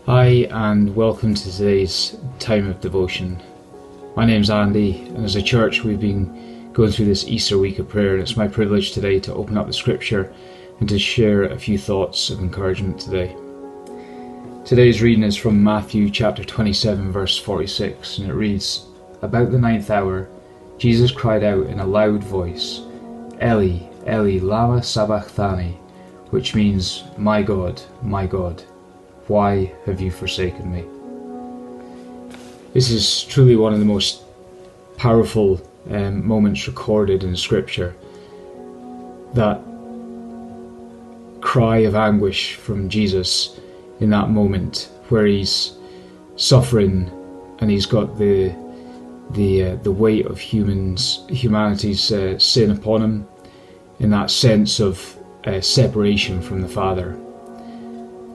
Hi and welcome to today's time of devotion. My name's Andy, and as a church we've been going through this Easter week of prayer, and it's my privilege today to open up the scripture and to share a few thoughts of encouragement today. Today's reading is from Matthew chapter 27 verse 46, and it reads, "About the 9th hour, Jesus cried out in a loud voice, 'Eli, Eli, lema sabachthani,' which means, my God, why have you forsaken me?" This is truly one of the most powerful moments recorded in Scripture. That cry of anguish from Jesus in that moment where he's suffering and he's got the weight of humanity's sin upon him, in that sense of separation from the Father.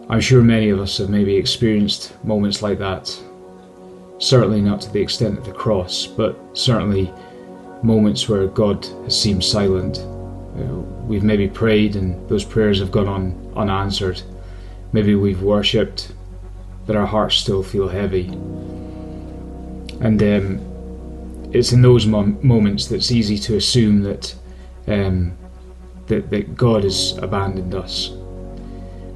I'm sure many of us have maybe experienced moments like that. Certainly not to the extent of the cross, but certainly moments where God has seemed silent. We've maybe prayed and those prayers have gone on unanswered. Maybe we've worshipped, but our hearts still feel heavy. And it's in those moments that it's easy to assume that God has abandoned us.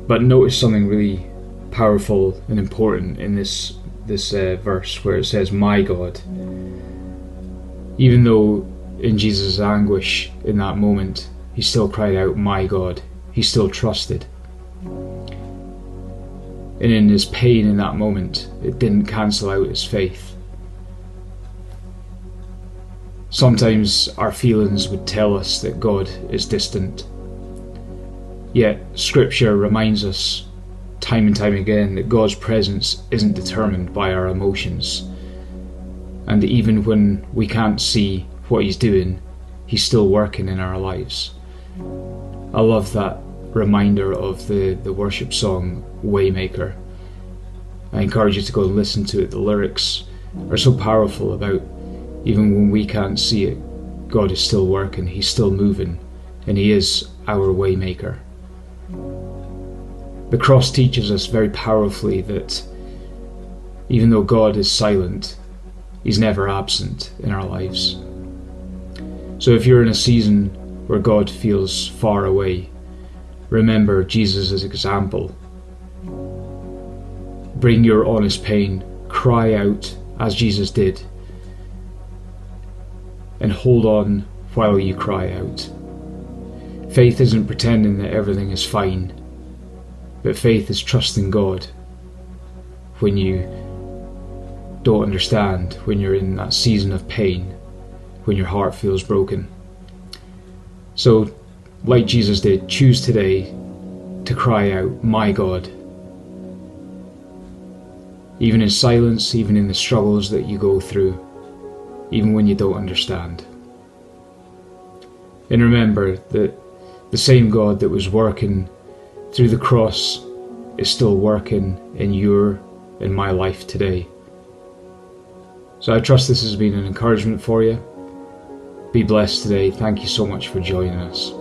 But notice something really powerful and important in this verse where it says, "My God." Even though in Jesus' anguish in that moment, he still cried out, "My God." He still trusted. And in his pain in that moment, it didn't cancel out his faith. Sometimes our feelings would tell us that God is distant. Yet Scripture reminds us time and time again that God's presence isn't determined by our emotions. And even when we can't see what he's doing, he's still working in our lives. I love that reminder of the worship song Waymaker. I encourage you to go and listen to it. The lyrics are so powerful about even when we can't see it, God is still working, he's still moving, and he is our Waymaker. The cross teaches us very powerfully that even though God is silent, he's never absent in our lives. So if you're in a season where God feels far away, remember Jesus' example. Bring your honest pain, cry out as Jesus did, and hold on while you cry out. Faith isn't pretending that everything is fine, but faith is trusting God when you don't understand, when you're in that season of pain, when your heart feels broken. So, like Jesus did, choose today to cry out, "My God." Even in silence, even in the struggles that you go through, even when you don't understand. And remember that the same God that was working through the cross is still working in your and my life today. So I trust this has been an encouragement for you. Be blessed today. Thank you so much for joining us.